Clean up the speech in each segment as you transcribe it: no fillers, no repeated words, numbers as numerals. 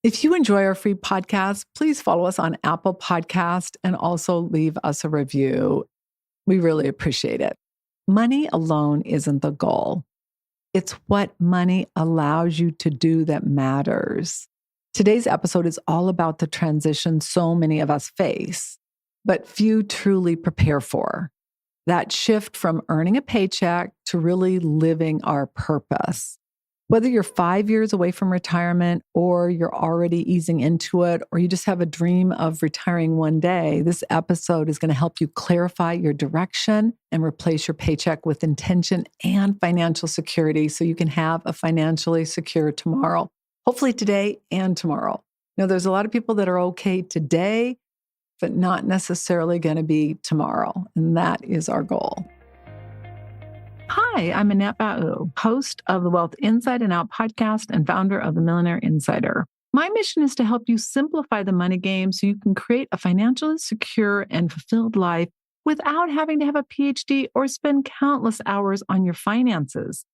If you enjoy our free podcast, please follow us on Apple Podcast and also leave us a review. We really appreciate it. Money alone isn't the goal. It's what money allows you to do that matters. Today's episode is all about the transition so many of us face, but few truly prepare for. That shift from earning a paycheck to really living our purpose. Whether you're 5 years away from retirement or you're already easing into it, or you just have a dream of retiring one day, this episode is going to help you clarify your direction and replace your paycheck with intention and financial security so you can have a financially secure tomorrow. Hopefully today and tomorrow. There's a lot of people that are okay today, but not necessarily going to be tomorrow. And that is our goal. Hi, I'm Annette Bau, host of the Wealth Inside and Out podcast and founder of the Millionaire Insider. My mission is to help you simplify the money game so you can create a financially secure and fulfilled life without having to have a PhD or spend countless hours on your finances.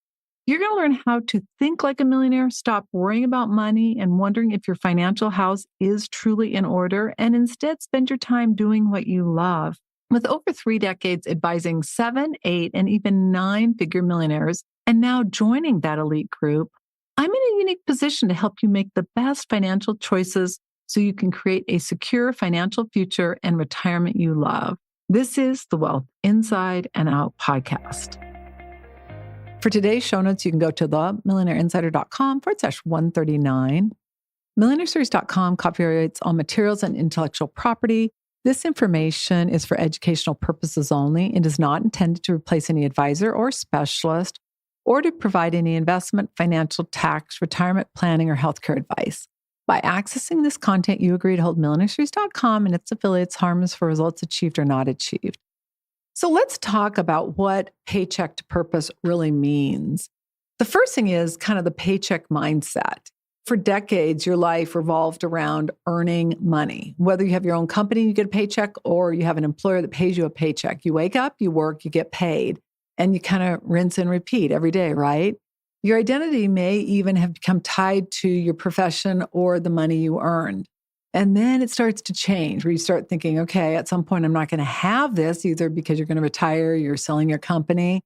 You're going to learn how to think like a millionaire, stop worrying about money and wondering if your financial house is truly in order, and instead spend your time doing what you love. With over 3 decades advising 7, 8, and even 9-figure millionaires, and now joining that elite group, I'm in a unique position to help you make the best financial choices so you can create a secure financial future and retirement you love. This is the Wealth Inside and Out podcast. For today's show notes, you can go to themillionaireinsider.com/139. Millionaireseries.com copyrights all materials and intellectual property. This information is for educational purposes only and is not intended to replace any advisor or specialist or to provide any investment, financial, tax, retirement planning, or healthcare advice. By accessing this content, you agree to hold millionaireseries.com and its affiliates harmless for results achieved or not achieved. So let's talk about what paycheck to purpose really means. The first thing is kind of the paycheck mindset. For decades, your life revolved around earning money. Whether you have your own company, you get a paycheck, or you have an employer that pays you a paycheck. You wake up, you work, you get paid, and you kind of rinse and repeat every day, right? Your identity may even have become tied to your profession or the money you earned. And then it starts to change where you start thinking, okay, at some point I'm not going to have this either because you're going to retire, you're selling your company.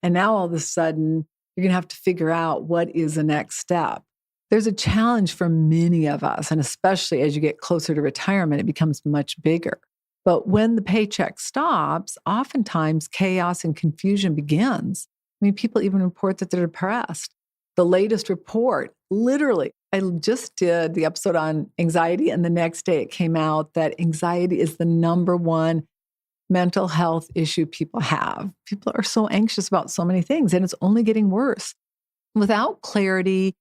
And now all of a sudden, you're going to have to figure out what is the next step. There's a challenge for many of us, and especially as you get closer to retirement, it becomes much bigger. But when the paycheck stops, oftentimes chaos and confusion begins. People even report that they're depressed. The latest report, literally, I just did the episode on anxiety, and the next day it came out that anxiety is the number one mental health issue people have. People are so anxious about so many things, and it's only getting worse. Without clarity,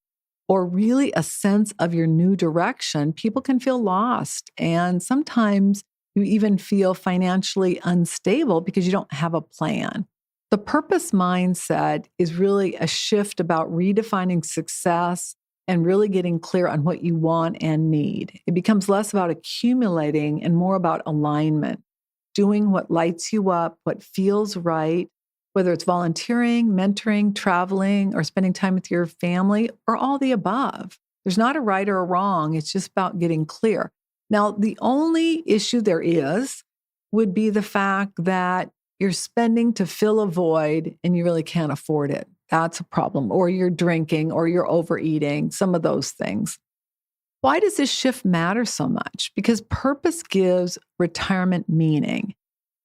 or really a sense of your new direction, people can feel lost. And sometimes you even feel financially unstable because you don't have a plan. The purpose mindset is really a shift about redefining success and really getting clear on what you want and need. It becomes less about accumulating and more about alignment, doing what lights you up, what feels right, whether it's volunteering, mentoring, traveling, or spending time with your family, or all the above. There's not a right or a wrong. It's just about getting clear. Now, the only issue there is would be the fact that you're spending to fill a void and you really can't afford it. That's a problem. Or you're drinking, or you're overeating, some of those things. Why does this shift matter so much? Because purpose gives retirement meaning.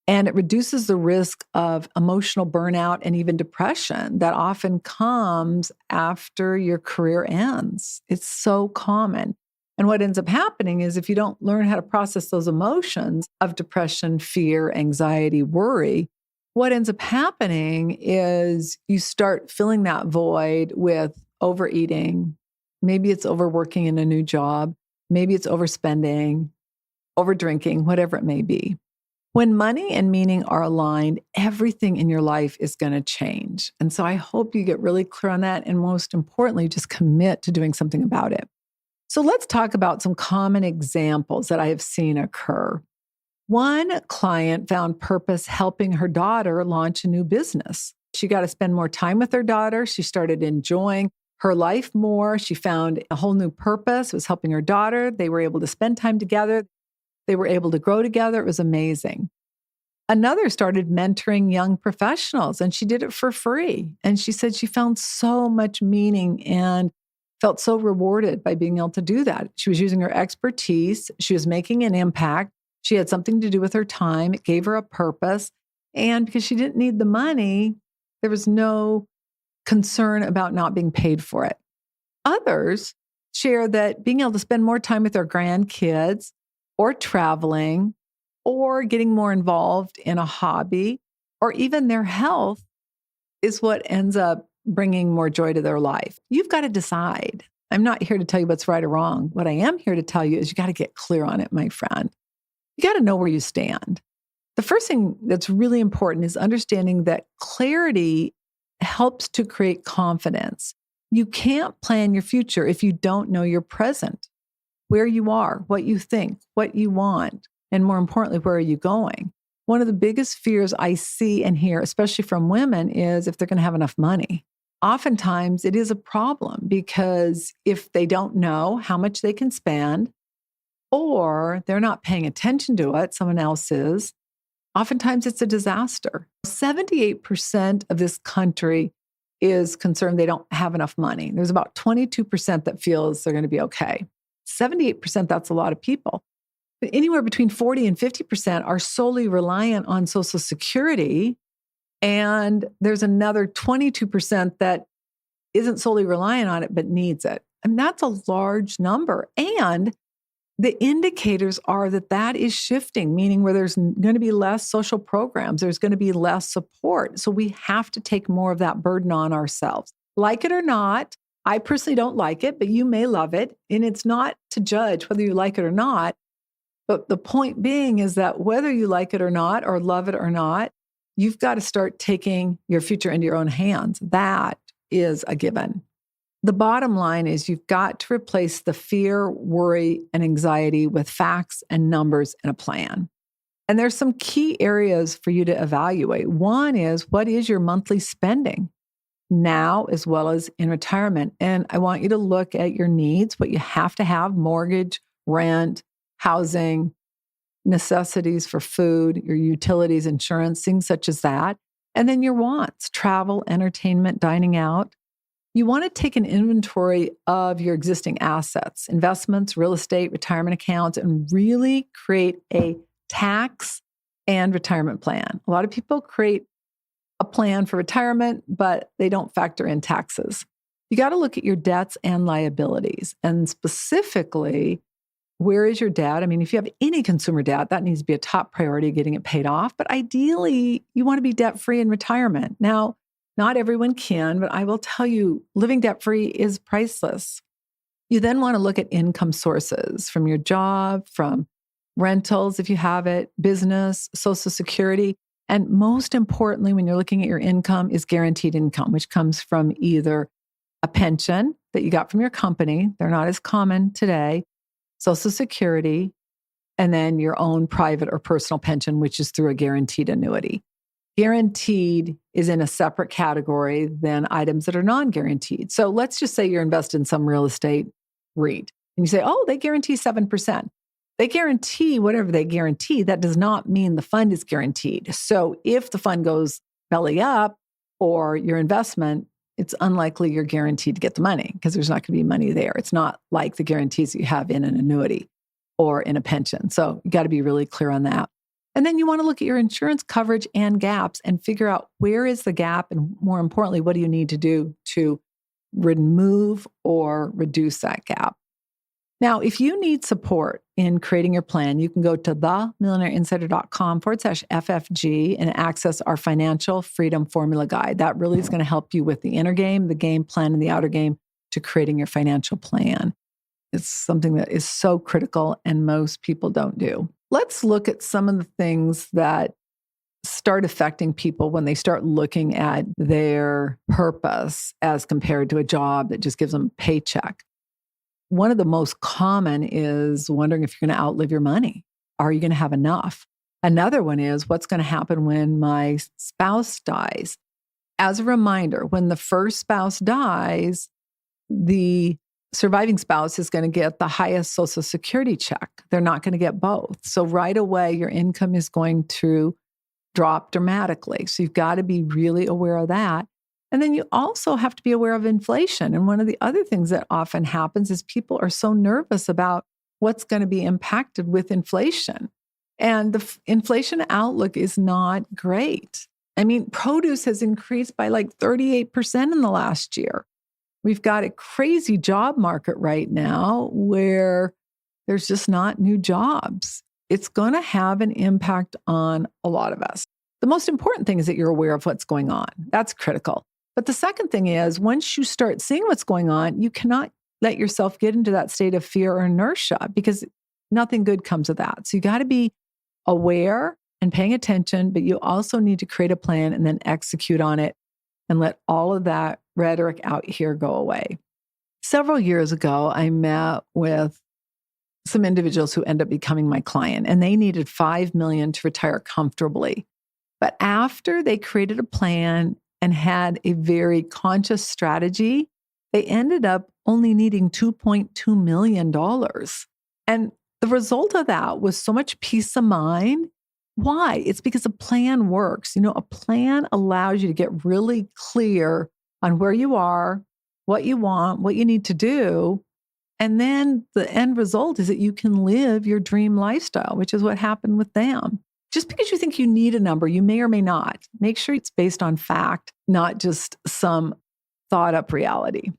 And it reduces the risk of emotional burnout and even depression that often comes after your career ends. It's so common. And what ends up happening is if you don't learn how to process those emotions of depression, fear, anxiety, worry, what ends up happening is you start filling that void with overeating. Maybe it's overworking in a new job. Maybe it's overspending, overdrinking, whatever it may be. When money and meaning are aligned, everything in your life is going to change. And so I hope you get really clear on that. And most importantly, just commit to doing something about it. So let's talk about some common examples that I have seen occur. One client found purpose helping her daughter launch a new business. She got to spend more time with her daughter. She started enjoying her life more. She found a whole new purpose. It was helping her daughter. They were able to spend time together. They were able to grow together. It was amazing. Another started mentoring young professionals, and she did it for free. And she said she found so much meaning and felt so rewarded by being able to do that. She was using her expertise. She was making an impact. She had something to do with her time. It gave her a purpose. And because she didn't need the money, there was no concern about not being paid for it. Others share that being able to spend more time with their grandkids or traveling or getting more involved in a hobby or even their health is what ends up bringing more joy to their life. You've got to decide. I'm not here to tell you what's right or wrong. What I am here to tell you is you got to get clear on it, my friend. You got to know where you stand. The first thing that's really important is understanding that clarity helps to create confidence. You can't plan your future if you don't know your present, where you are, what you think, what you want, and more importantly, where are you going? One of the biggest fears I see and hear, especially from women, is if they're going to have enough money. Oftentimes, it is a problem because if they don't know how much they can spend or they're not paying attention to it, someone else is, oftentimes it's a disaster. 78% of this country is concerned they don't have enough money. There's about 22% that feels they're going to be okay. 78%, that's a lot of people. But anywhere between 40 and 50% are solely reliant on Social Security. And there's another 22% that isn't solely reliant on it, but needs it. And that's a large number. And the indicators are that that is shifting, meaning where there's going to be less social programs, there's going to be less support. So we have to take more of that burden on ourselves. Like it or not, I personally don't like it, but you may love it. And it's not to judge whether you like it or not. But the point being is that whether you like it or not, or love it or not, you've got to start taking your future into your own hands. That is a given. The bottom line is you've got to replace the fear, worry, and anxiety with facts and numbers and a plan. And there's some key areas for you to evaluate. One is, what is your monthly spending now as well as in retirement? And I want you to look at your needs, what you have to have: mortgage, rent, housing, necessities for food, your utilities, insurance, things such as that. And then your wants: travel, entertainment, dining out. You want to take an inventory of your existing assets, investments, real estate, retirement accounts, and really create a tax and retirement plan. A lot of people create a plan for retirement, but they don't factor in taxes. You got to look at your debts and liabilities, and specifically, where is your debt? I mean, if you have any consumer debt, that needs to be a top priority, getting it paid off. But ideally, you want to be debt-free in retirement. Now, not everyone can, but I will tell you, living debt-free is priceless. You then want to look at income sources from your job, from rentals, if you have it, business, Social Security. And most importantly, when you're looking at your income, is guaranteed income, which comes from either a pension that you got from your company. They're not as common today. Social Security, and then your own private or personal pension, which is through a guaranteed annuity. Guaranteed is in a separate category than items that are non-guaranteed. So let's just say you're invested in some real estate REIT, and you say, oh, they guarantee 7%. They guarantee whatever they guarantee. That does not mean the fund is guaranteed. So if the fund goes belly up or your investment, it's unlikely you're guaranteed to get the money because there's not going to be money there. It's not like the guarantees that you have in an annuity or in a pension. So you got to be really clear on that. And then you want to look at your insurance coverage and gaps and figure out where is the gap, and more importantly, what do you need to do to remove or reduce that gap. Now, if you need support in creating your plan, you can go to themillionaireinsider.com/FFG and access our financial freedom formula guide. That really is going to help you with the inner game, the game plan, and the outer game to creating your financial plan. It's something that is so critical and most people don't do. Let's look at some of the things that start affecting people when they start looking at their purpose as compared to a job that just gives them a paycheck. One of the most common is wondering if you're going to outlive your money. Are you going to have enough? Another one is, what's going to happen when my spouse dies? As a reminder, when the first spouse dies, the surviving spouse is going to get the highest Social Security check. They're not going to get both. So right away, your income is going to drop dramatically. So you've got to be really aware of that. And then you also have to be aware of inflation. And one of the other things that often happens is people are so nervous about what's going to be impacted with inflation. And the inflation outlook is not great. I mean, produce has increased by like 38% in the last year. We've got a crazy job market right now where there's just not new jobs. It's going to have an impact on a lot of us. The most important thing is that you're aware of what's going on. That's critical. But the second thing is, once you start seeing what's going on, you cannot let yourself get into that state of fear or inertia because nothing good comes of that. So you got to be aware and paying attention, but you also need to create a plan and then execute on it and let all of that rhetoric out here go away. Several years ago, I met with some individuals who end up becoming my client, and they needed $5 million to retire comfortably. But after they created a plan and had a very conscious strategy, they ended up only needing $2.2 million. And the result of that was so much peace of mind. Why? It's because a plan works. A plan allows you to get really clear on where you are, what you want, what you need to do. And then the end result is that you can live your dream lifestyle, which is what happened with them. Just because you think you need a number, you may or may not. Make sure it's based on fact, not just some thought up reality.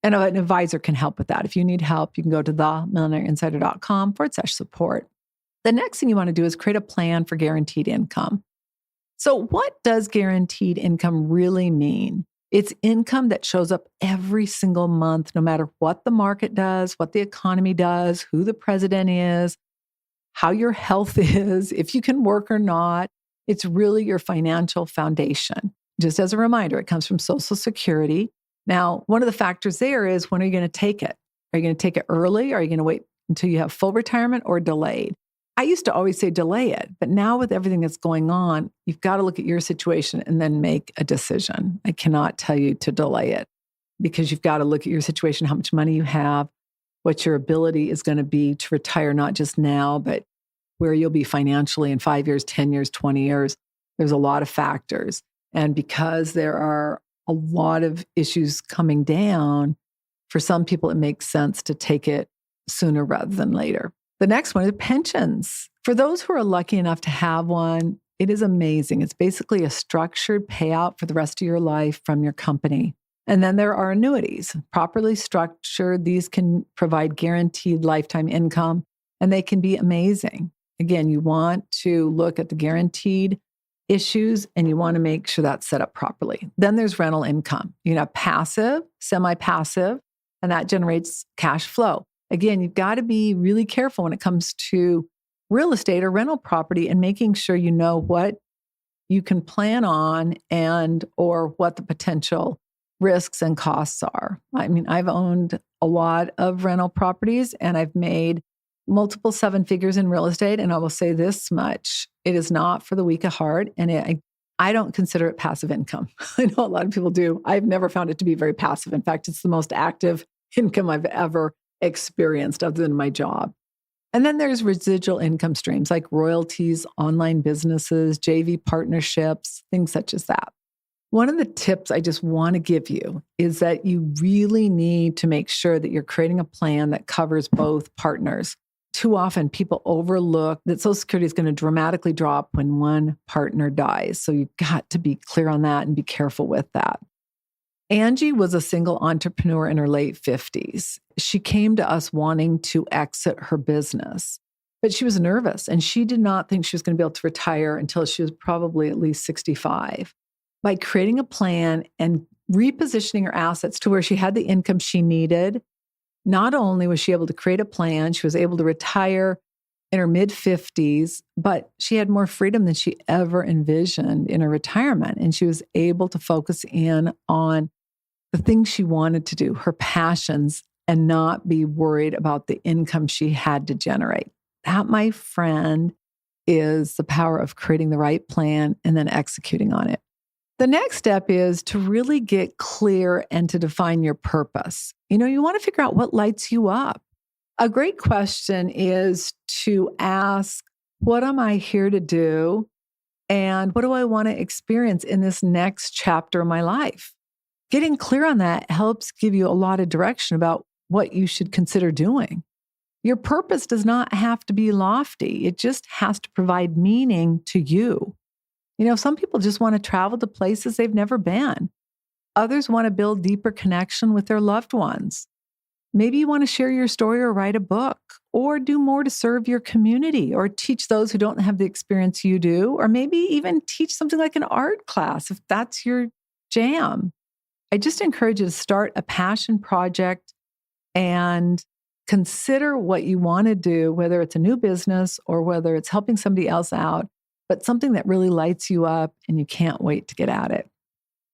And an advisor can help with that. If you need help, you can go to themillionaireinsider.com/support. The next thing you want to do is create a plan for guaranteed income. So what does guaranteed income really mean? It's income that shows up every single month, no matter what the market does, what the economy does, who the president is, how your health is, if you can work or not. It's really your financial foundation. Just as a reminder, it comes from Social Security. Now, one of the factors there is, when are you going to take it? Are you going to take it early? Are you going to wait until you have full retirement, or delayed? I used to always say delay it, but now with everything that's going on, you've got to look at your situation and then make a decision. I cannot tell you to delay it, because you've got to look at your situation, how much money you have, what your ability is going to be to retire, not just now, but where you'll be financially in 5 years, 10 years, 20 years. There's a lot of factors. And because there are a lot of issues coming down, for some people, it makes sense to take it sooner rather than later. The next one is pensions. For those who are lucky enough to have one, it is amazing. It's basically a structured payout for the rest of your life from your company. And then there are annuities. Properly structured, these can provide guaranteed lifetime income, and they can be amazing. Again, you want to look at the guaranteed issues, and you want to make sure that's set up properly. Then there's rental income. Passive, semi-passive, and that generates cash flow. Again, you've got to be really careful when it comes to real estate or rental property, and making sure you know what you can plan on and or what the potential risks and costs are. I mean, I've owned a lot of rental properties, and I've made multiple seven figures in real estate. And I will say this much: it is not for the weak of heart. And I don't consider it passive income. I know a lot of people do. I've never found it to be very passive. In fact, it's the most active income I've ever experienced other than my job. And then there's residual income streams like royalties, online businesses, JV partnerships, things such as that. One of the tips I just want to give you is that you really need to make sure that you're creating a plan that covers both partners. Too often people overlook that Social Security is going to dramatically drop when one partner dies. So you've got to be clear on that and be careful with that. Angie was a single entrepreneur in her late 50s. She came to us wanting to exit her business, but she was nervous, and she did not think she was going to be able to retire until she was probably at least 65. By creating a plan and repositioning her assets to where she had the income she needed, not only was she able to create a plan, she was able to retire in her mid-50s, but she had more freedom than she ever envisioned in her retirement. And she was able to focus in on the things she wanted to do, her passions, and not be worried about the income she had to generate. That, my friend, is the power of creating the right plan and then executing on it. The next step is to really get clear and to define your purpose. You want to figure out what lights you up. A great question is to ask, what am I here to do? And what do I want to experience in this next chapter of my life? Getting clear on that helps give you a lot of direction about what you should consider doing. Your purpose does not have to be lofty. It just has to provide meaning to you. Some people just want to travel to places they've never been. Others want to build deeper connection with their loved ones. Maybe you want to share your story or write a book or do more to serve your community or teach those who don't have the experience you do, or maybe even teach something like an art class if that's your jam. I just encourage you to start a passion project and consider what you want to do, whether it's a new business or whether it's helping somebody else out, but something that really lights you up and you can't wait to get at it.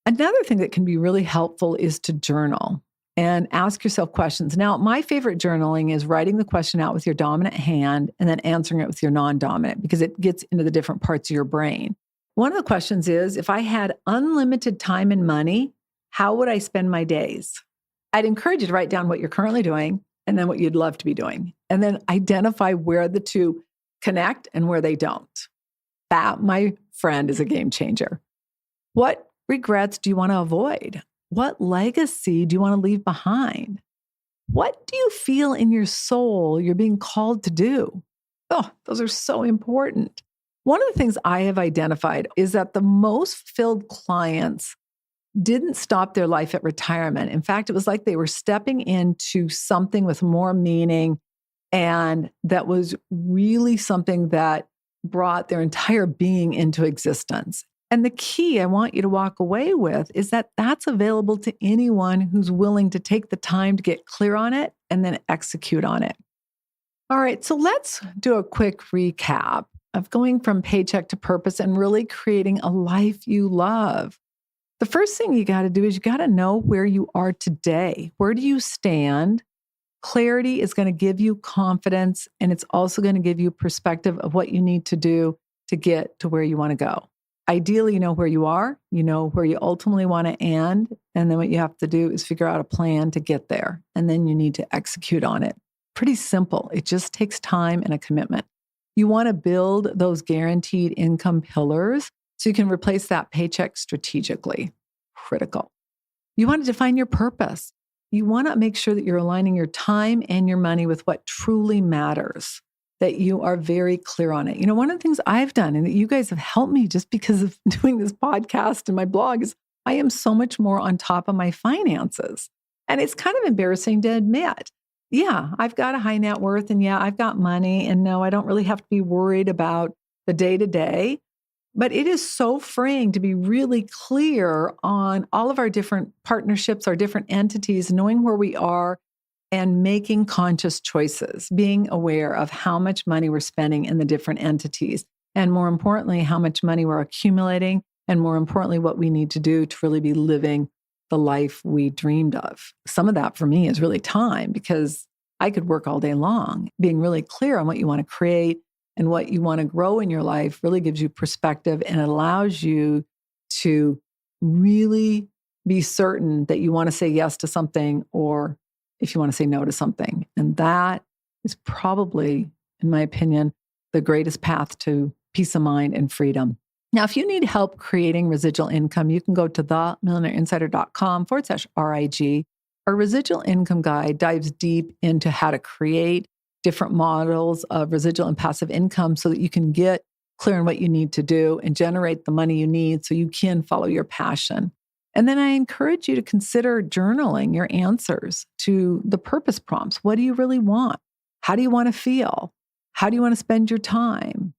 Another thing that can be really helpful is to journal and ask yourself questions. Now, my favorite journaling is writing the question out with your dominant hand and then answering it with your non-dominant because it gets into the different parts of your brain. One of the questions is, if I had unlimited time and money, how would I spend my days? I'd encourage you to write down what you're currently doing and then what you'd love to be doing, and then identify where the two connect and where they don't. That, my friend, is a game changer. What regrets do you want to avoid? What legacy do you want to leave behind? What do you feel in your soul you're being called to do? Oh, those are so important. One of the things I have identified is that the most fulfilled clients didn't stop their life at retirement. In fact, it was like they were stepping into something with more meaning, and that was really something that brought their entire being into existence. And the key I want you to walk away with is that that's available to anyone who's willing to take the time to get clear on it and then execute on it. All right, so let's do a quick recap of going from paycheck to purpose and really creating a life you love. The first thing you got to do is you got to know where you are today. Where do you stand? Clarity is going to give you confidence, and it's also going to give you perspective of what you need to do to get to where you want to go. Ideally, you know where you are, you know where you ultimately want to end, and then what you have to do is figure out a plan to get there, and then you need to execute on it. Pretty simple. It just takes time and a commitment. You want to build those guaranteed income pillars so you can replace that paycheck strategically. Critical. You want to define your purpose. You want to make sure that you're aligning your time and your money with what truly matters, that you are very clear on it. One of the things I've done and that you guys have helped me just because of doing this podcast and my blog is I am so much more on top of my finances. And it's kind of embarrassing to admit. Yeah, I've got a high net worth, and yeah, I've got money, and no, I don't really have to be worried about the day to day. But it is so freeing to be really clear on all of our different partnerships, our different entities, knowing where we are and making conscious choices, being aware of how much money we're spending in the different entities. And more importantly, how much money we're accumulating. And more importantly, what we need to do to really be living the life we dreamed of. Some of that for me is really time, because I could work all day long. Being really clear on what you want to create and what you want to grow in your life really gives you perspective, and it allows you to really be certain that you want to say yes to something, or if you want to say no to something. And that is probably, in my opinion, the greatest path to peace of mind and freedom. Now, if you need help creating residual income, you can go to themillionaireinsider.com/RIG. Our residual income guide dives deep into how to create different models of residual and passive income so that you can get clear on what you need to do and generate the money you need so you can follow your passion. And then I encourage you to consider journaling your answers to the purpose prompts. What do you really want? How do you want to feel? How do you want to spend your time?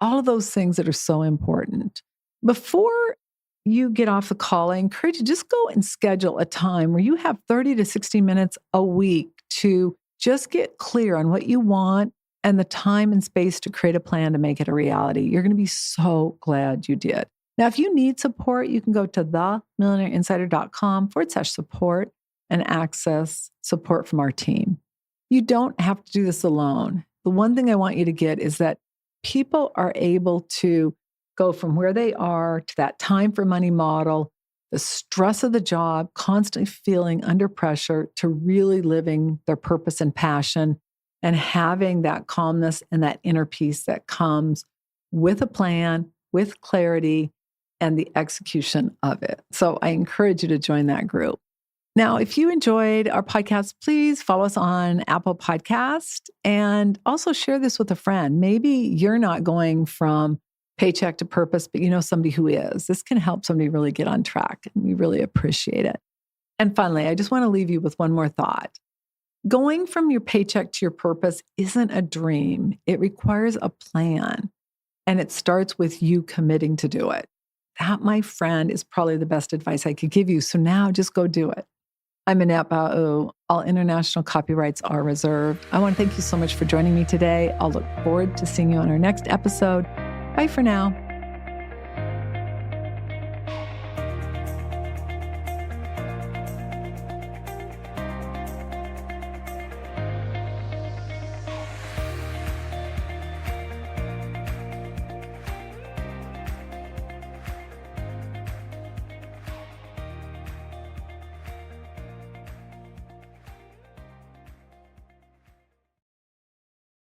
All of those things that are so important. Before you get off the call, I encourage you just go and schedule a time where you have 30 to 60 minutes a week to just get clear on what you want and the time and space to create a plan to make it a reality. You're going to be so glad you did. Now, if you need support, you can go to themillionaireinsider.com/support and access support from our team. You don't have to do this alone. The one thing I want you to get is that people are able to go from where they are to that time for money model, the stress of the job, constantly feeling under pressure, to really living their purpose and passion and having that calmness and that inner peace that comes with a plan, with clarity, and the execution of it. So I encourage you to join that group. Now, if you enjoyed our podcast, please follow us on Apple Podcast and also share this with a friend. Maybe you're not going from paycheck to purpose, but you know somebody who is. This can help somebody really get on track, and we really appreciate it. And finally, I just want to leave you with one more thought. Going from your paycheck to your purpose isn't a dream. It requires a plan, and it starts with you committing to do it. That, my friend, is probably the best advice I could give you. So now just go do it. I'm Annette Ba'u. All international copyrights are reserved. I want to thank you so much for joining me today. I'll look forward to seeing you on our next episode. Bye for now.